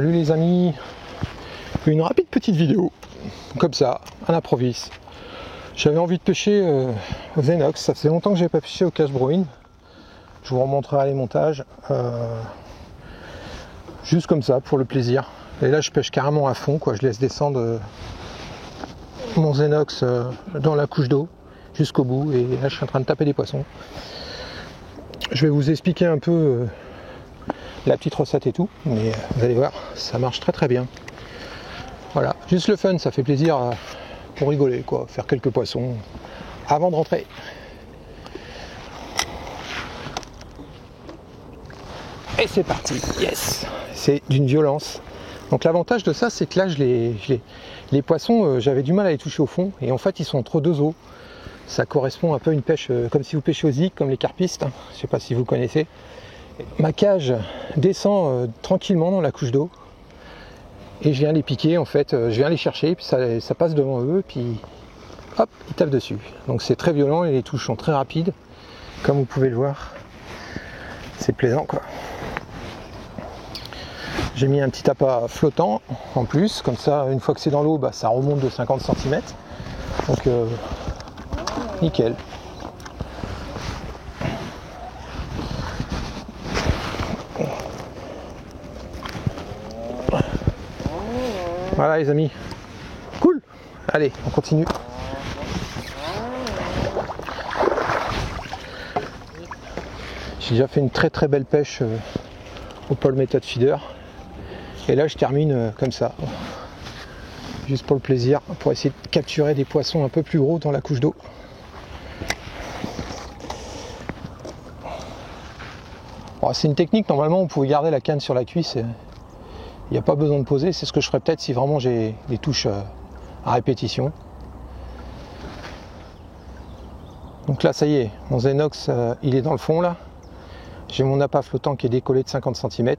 Salut les amis, une rapide petite vidéo, comme ça, à l'improviste. J'avais envie de pêcher au Zenox, ça faisait longtemps que je n'avais pas pêché au cache-brouine. Je vous remontrerai les montages, juste comme ça, pour le plaisir. Et là je pêche carrément à fond, quoi. Je laisse descendre mon Zenox dans la couche d'eau, jusqu'au bout, et là je suis en train de taper des poissons. Je vais vous expliquer un peu la petite recette et tout, mais vous allez voir, ça marche très très bien. Voilà, juste le fun, ça fait plaisir pour rigoler, quoi, faire quelques poissons avant de rentrer. Et c'est parti, yes, c'est d'une violence. Donc l'avantage de ça, c'est que là, les poissons, j'avais du mal à les toucher au fond, et en fait, ils sont entre deux eaux. Ça correspond un peu à une pêche, comme si vous pêchez aux zig, comme les carpistes, hein. Je ne sais pas si vous connaissez. Ma cage descend tranquillement dans la couche d'eau et je viens les piquer, en fait, je viens les chercher, puis ça passe devant eux, puis hop, ils tapent dessus. Donc c'est très violent et les touches sont très rapides, comme vous pouvez le voir. C'est plaisant, quoi. J'ai mis un petit appât flottant en plus, comme ça, une fois que c'est dans l'eau, bah, ça remonte de 50 cm. Donc nickel. Voilà les amis, cool. Allez, on continue. J'ai déjà fait une très très belle pêche au Paul Méthode Feeder. Et là je termine comme ça, juste pour le plaisir, pour essayer de capturer des poissons un peu plus gros dans la couche d'eau. Bon, c'est une technique, normalement vous pouvez garder la canne sur la cuisse. Il n'y a pas besoin de poser, c'est ce que je ferais peut-être si vraiment j'ai des touches à répétition. Donc là ça y est, mon Zenox il est dans le fond là. J'ai mon appât flottant qui est décollé de 50 cm.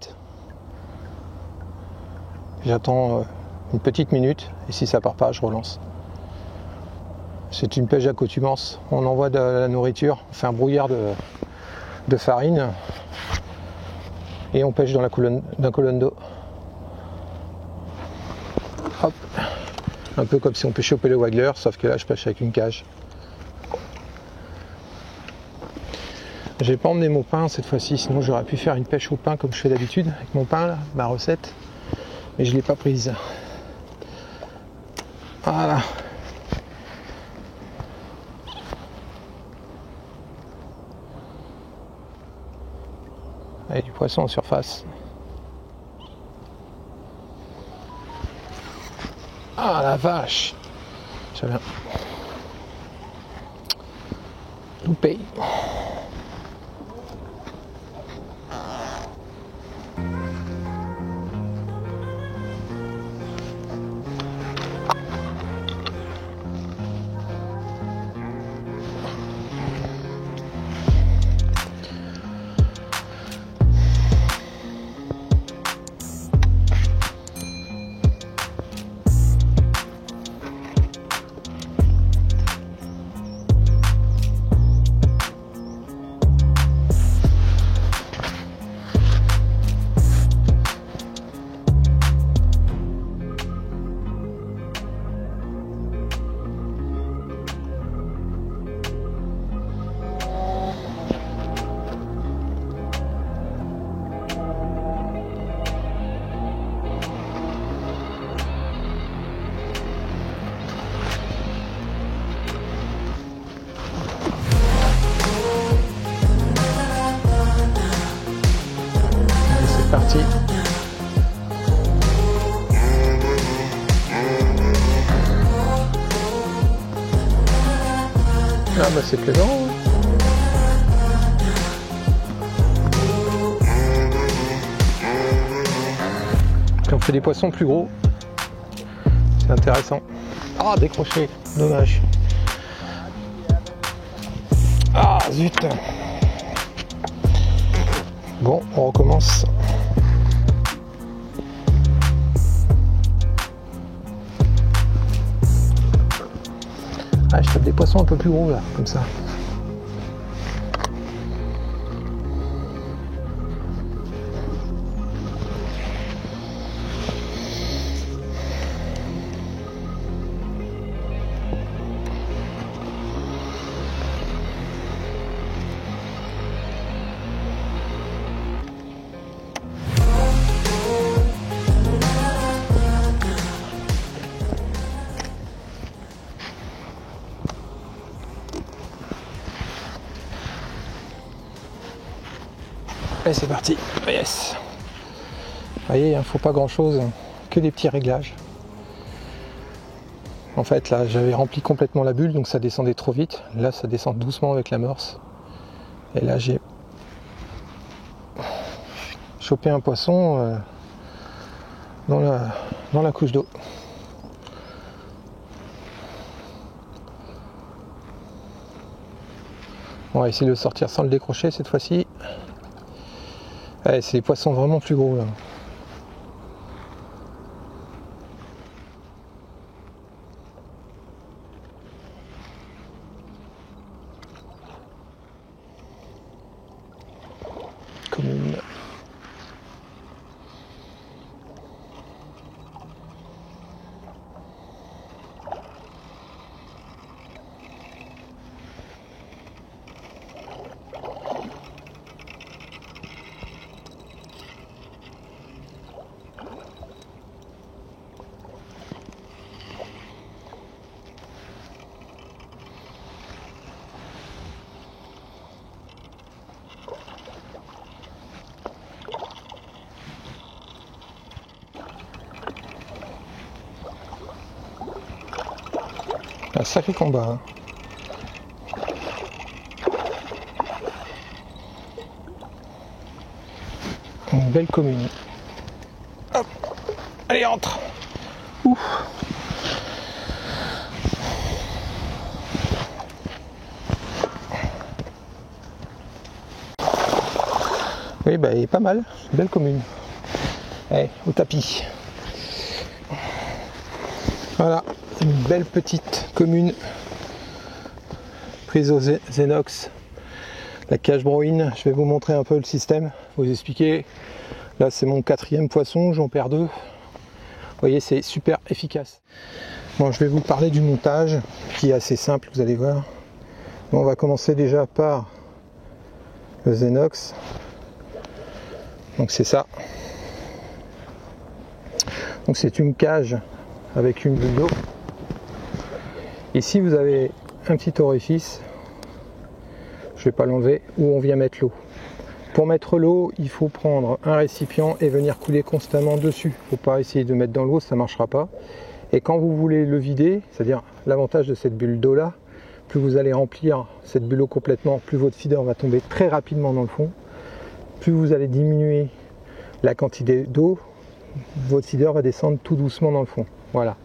J'attends une petite minute et si ça part pas, je relance. C'est une pêche d'accoutumance. On envoie de la nourriture, on fait un brouillard de farine et on pêche dans la colonne d'eau. Hop. Un peu comme si on pêchait au Pele Waggler, sauf que là je pêche avec une cage. J'ai pas emmené mon pain cette fois-ci, sinon j'aurais pu faire une pêche au pain comme je fais d'habitude avec mon pain là, ma recette, mais je l'ai pas prise. Voilà. Allez, du poisson en surface. Ah la vache, très bien. Loupé. Parti. Ah bah c'est plaisant. Puis on fait des poissons plus gros. C'est intéressant. Ah, décroché, dommage. Ah zut. Bon, on recommence. Ah, je tape des poissons un peu plus gros là, comme ça. Et c'est parti. Yes. Vous voyez, il faut pas grand chose, que des petits réglages. En fait là j'avais rempli complètement la bulle, donc ça descendait trop vite. Là ça descend doucement avec l'amorce. Et là j'ai chopé un poisson dans la couche d'eau. On va essayer de le sortir sans le décrocher cette fois-ci. Ouais, c'est des poissons vraiment plus gros là. Commune. Un sacré combat. Hein. Une belle commune. Hop. Allez, entre. Ouf. Oui, bah, il est pas mal. Belle commune. Allez, au tapis. Voilà, une belle petite commune prise au Zenox, la cage broïne. Je vais vous montrer un peu le système, vous expliquer. Là c'est mon 4e poisson, j'en perds 2. Vous voyez, c'est super efficace. Bon, je vais vous parler du montage qui est assez simple, vous allez voir. Bon, on va commencer déjà par le Zenox. Donc c'est ça. Donc c'est une cage avec une bulle d'eau. Ici vous avez un petit orifice, je vais pas l'enlever, où on vient mettre l'eau. Pour mettre l'eau, il faut prendre un récipient et venir couler constamment dessus. Il ne faut pas essayer de mettre dans l'eau, ça ne marchera pas. Et quand vous voulez le vider, c'est-à-dire l'avantage de cette bulle d'eau là, plus vous allez remplir cette bulle d'eau complètement, plus votre feeder va tomber très rapidement dans le fond. Plus vous allez diminuer la quantité d'eau, votre feeder va descendre tout doucement dans le fond. Voilà,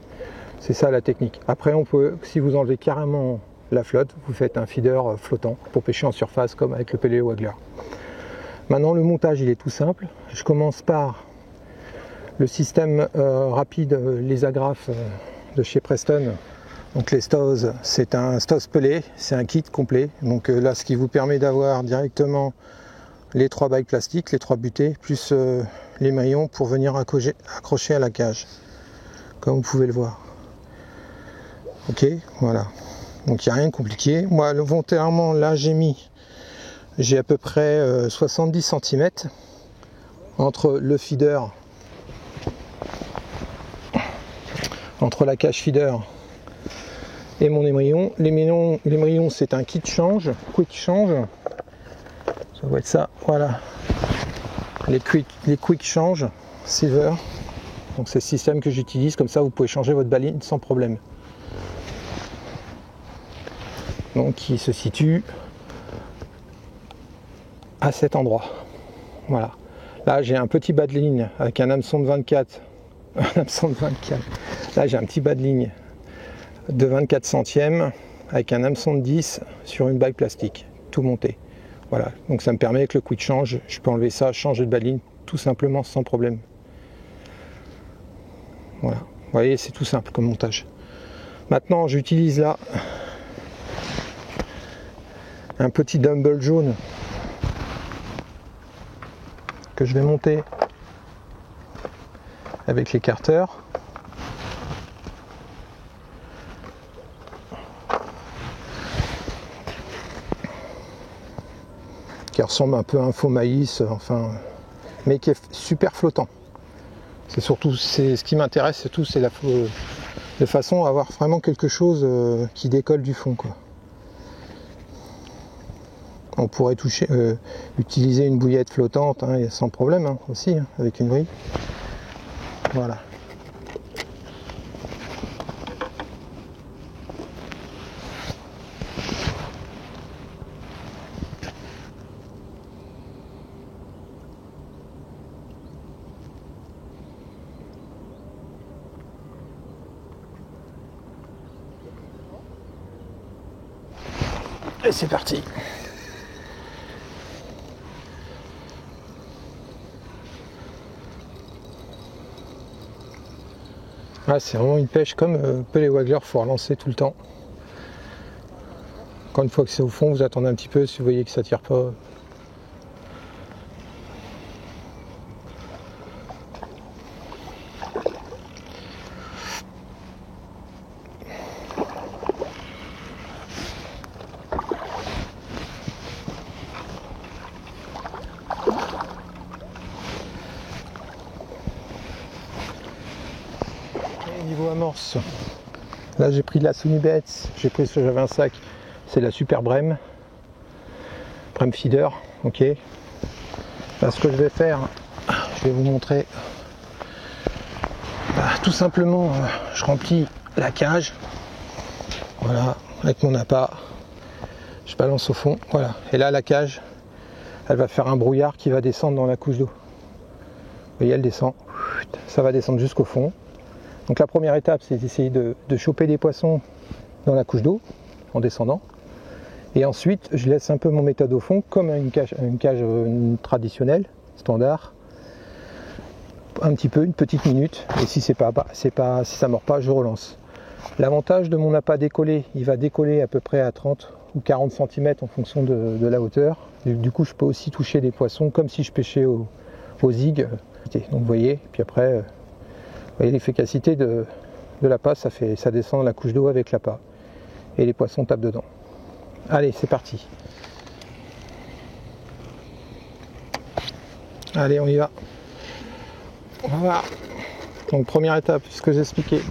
c'est ça la technique. Après on peut, si vous enlevez carrément la flotte, vous faites un feeder flottant pour pêcher en surface comme avec le Pellet Waggler. Maintenant le montage il est tout simple. Je commence par le système rapide, les agrafes de chez Preston. Donc les Stows, c'est un Stows pelé, c'est un kit complet. Donc là ce qui vous permet d'avoir directement les 3 bagues plastiques, les 3 butées, plus les maillons pour venir accrocher à la cage. Comme vous pouvez le voir. Ok, voilà. Donc il n'y a rien de compliqué. Moi, volontairement, là j'ai à peu près 70 cm entre le feeder, entre la cage feeder et mon émerillon. L'émerillon, c'est un kit change, quick change. Ça doit être ça, voilà. Les quick change silver. Donc c'est le système que j'utilise, comme ça vous pouvez changer votre baline sans problème. Donc il se situe à cet endroit. Voilà. Là j'ai un petit bas de ligne avec un hameçon de 24. Un hameçon de 24. Là j'ai un petit bas de ligne de 24 centièmes avec un hameçon de 10 sur une bague plastique, tout monté. Voilà. Donc ça me permet avec le quick change, je peux enlever ça, changer de bas de ligne tout simplement sans problème. Voilà, vous voyez, c'est tout simple comme montage. Maintenant, j'utilise là un petit dumbbell jaune que je vais monter avec l'écarteur. Qui ressemble un peu à un faux maïs, enfin, mais qui est super flottant. C'est surtout, c'est ce qui m'intéresse, c'est tout, c'est de façon à avoir vraiment quelque chose qui décolle du fond, quoi. On pourrait utiliser une bouillette flottante sans problème aussi, avec une vrille. Voilà. Et c'est parti. Ah, c'est vraiment une pêche comme pellet waggler, il faut relancer tout le temps. Encore une fois que c'est au fond, vous attendez un petit peu si vous voyez que ça tire pas. Niveau amorce, là j'ai pris de la Sunibet, j'ai pris ce que j'avais un sac, c'est de la Super Brem Feeder, ok. Là, ce que je vais faire, je vais vous montrer, tout simplement, je remplis la cage, voilà, avec mon appât, je balance au fond, voilà, et là la cage, elle va faire un brouillard qui va descendre dans la couche d'eau, vous voyez, elle descend, ça va descendre jusqu'au fond. Donc la première étape, c'est d'essayer de choper des poissons dans la couche d'eau en descendant. Et ensuite, je laisse un peu mon méthode au fond, comme une cage traditionnelle, standard. Un petit peu, une petite minute. Et si si ça mord pas, je relance. L'avantage de mon appât décollé, il va décoller à peu près à 30 ou 40 cm en fonction de la hauteur. Du coup, je peux aussi toucher des poissons comme si je pêchais au zig. Donc vous voyez, puis après... Vous voyez l'efficacité de l'appât, ça descend dans la couche d'eau avec l'appât. Et les poissons tapent dedans. Allez, c'est parti. Allez, on y va. On va voir. Donc première étape, ce que j'ai expliqué.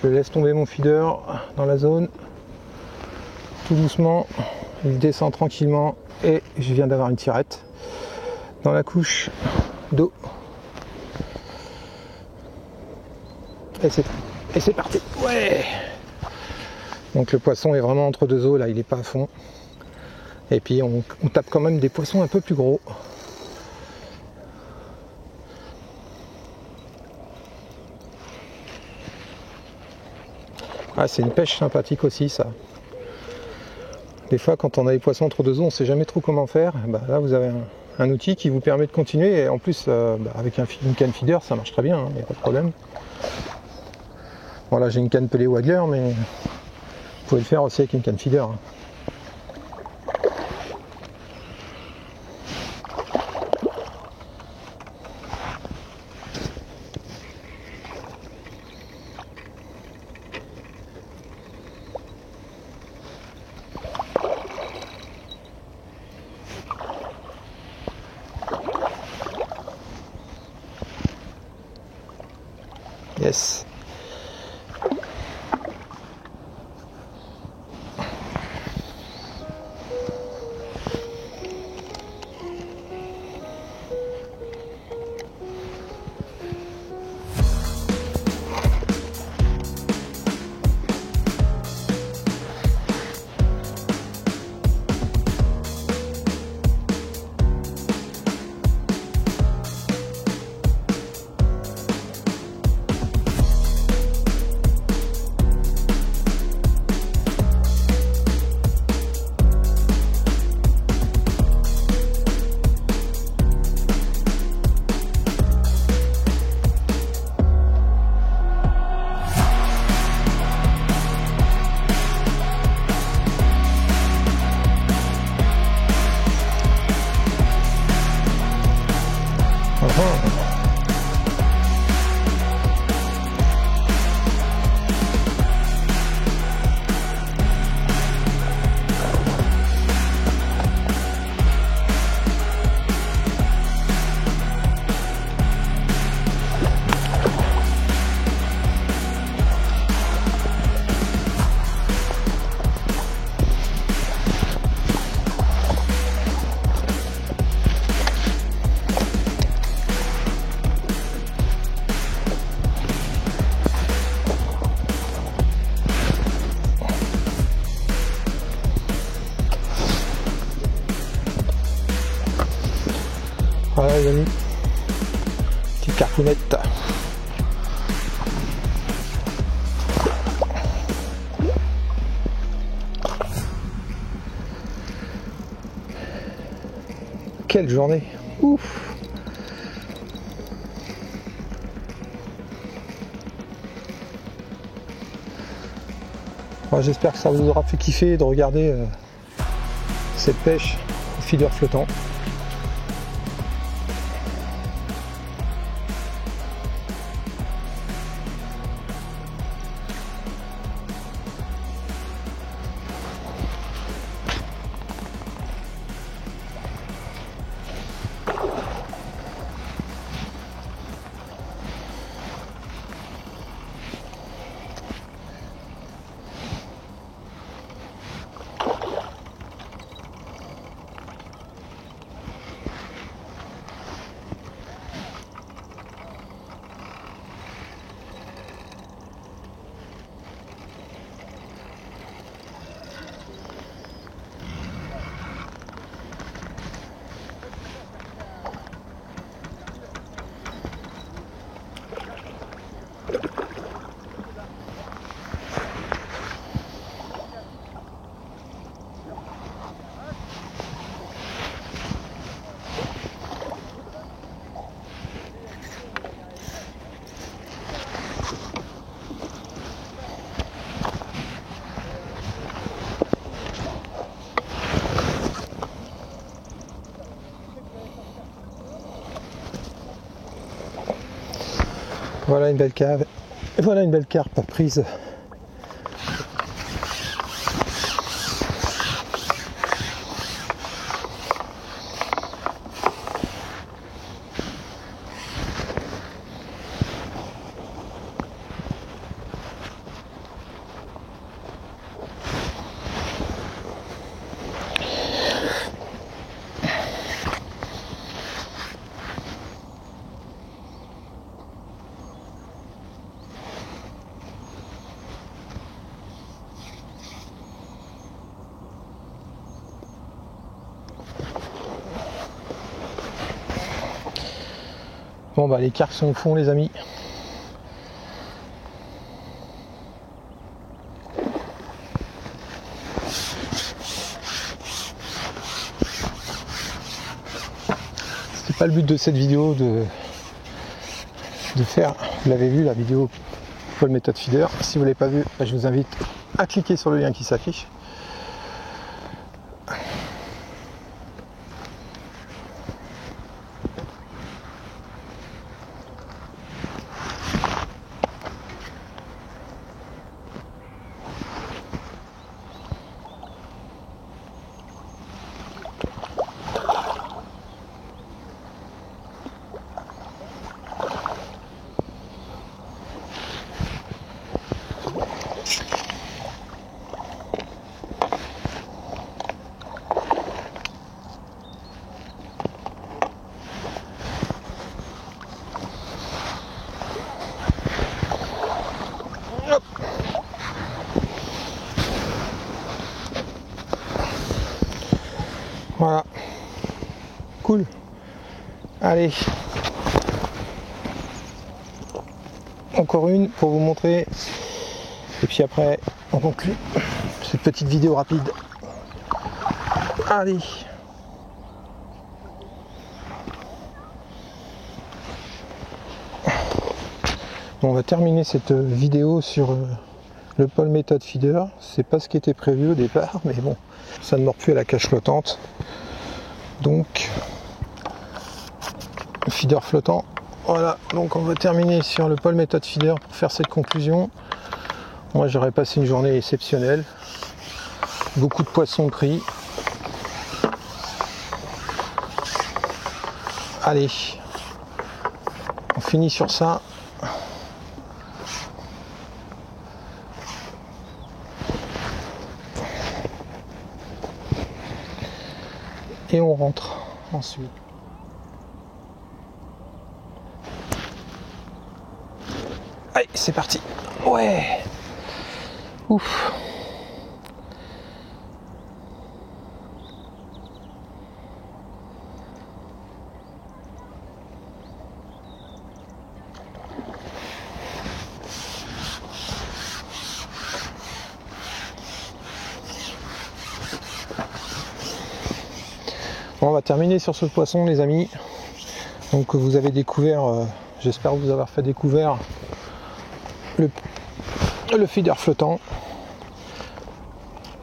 Je laisse tomber mon feeder dans la zone. Tout doucement. Il descend tranquillement. Et je viens d'avoir une tirette dans la couche d'eau. Et c'est parti. Ouais. Donc le poisson est vraiment entre deux eaux, là il est pas à fond. Et puis on tape quand même des poissons un peu plus gros. Ah, c'est une pêche sympathique aussi, ça. Des fois quand on a des poissons entre deux eaux, on sait jamais trop comment faire. Bah, là vous avez un outil qui vous permet de continuer. Et en plus avec une canne feeder ça marche très bien, il n'y a pas de problème. Bon là j'ai une canne pellet waggler, mais vous pouvez le faire aussi avec une canne feeder. Yes. Voilà les amis, petite carpounette. Quelle journée, ouf. Bon, j'espère que ça vous aura fait kiffer de regarder cette pêche au feeder flottant. Voilà une belle cave, et voilà une belle carpe prise. Bon bah les carpes sont au fond les amis. C'est pas le but de cette vidéo de faire, vous l'avez vu la vidéo Paul Méthode Feeder. Si vous l'avez pas vu, je vous invite à cliquer sur le lien qui s'affiche. Voilà, cool. Allez, encore une pour vous montrer, et puis après on conclut cette petite vidéo rapide. Allez, bon, on va terminer cette vidéo sur le Paul Méthode Feeder. C'est pas ce qui était prévu au départ, mais bon, ça ne mord plus à la cage flottante. Donc, feeder flottant. Voilà, donc on va terminer sur le Paul Méthode Feeder pour faire cette conclusion. Moi j'aurais passé une journée exceptionnelle. Beaucoup de poissons pris. Allez, on finit sur ça. Et on rentre ensuite. Allez, c'est parti. Ouais. Ouf. Bon, on va terminer sur ce poisson les amis. Donc vous avez découvert, j'espère vous avoir fait découvrir le feeder flottant.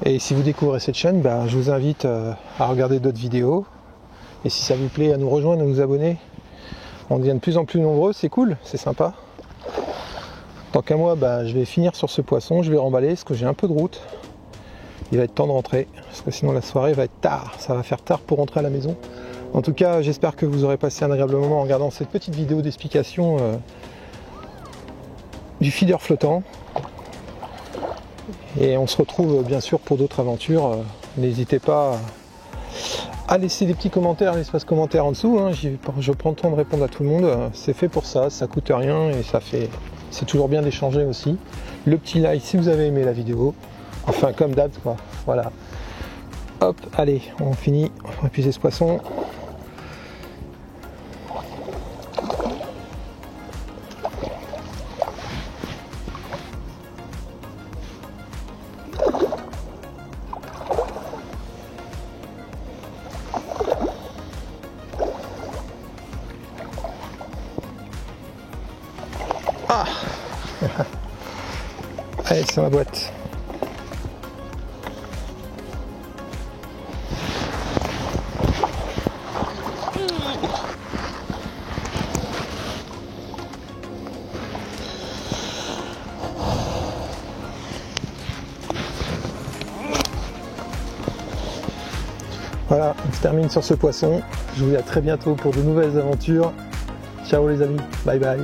Et si vous découvrez cette chaîne, je vous invite à regarder d'autres vidéos. Et si ça vous plaît, à nous rejoindre, à nous abonner. On devient de plus en plus nombreux, c'est cool, c'est sympa. Tant qu'à moi, je vais finir sur ce poisson, je vais remballer parce que j'ai un peu de route. Il va être temps de rentrer, parce que sinon la soirée va être tard, ça va faire tard pour rentrer à la maison. En tout cas, j'espère que vous aurez passé un agréable moment en regardant cette petite vidéo d'explication du feeder flottant. Et on se retrouve bien sûr pour d'autres aventures. N'hésitez pas à laisser des petits commentaires, l'espace commentaire en dessous. Je prends le temps de répondre à tout le monde. C'est fait pour ça, ça coûte rien et c'est toujours bien d'échanger aussi. Le petit like si vous avez aimé la vidéo. Enfin comme d'hab quoi. Voilà. Hop, allez, on finit. On va épuiser ce poisson. Ah. Allez, c'est ma boîte. Voilà, on se termine sur ce poisson. Je vous dis à très bientôt pour de nouvelles aventures. Ciao les amis, bye bye.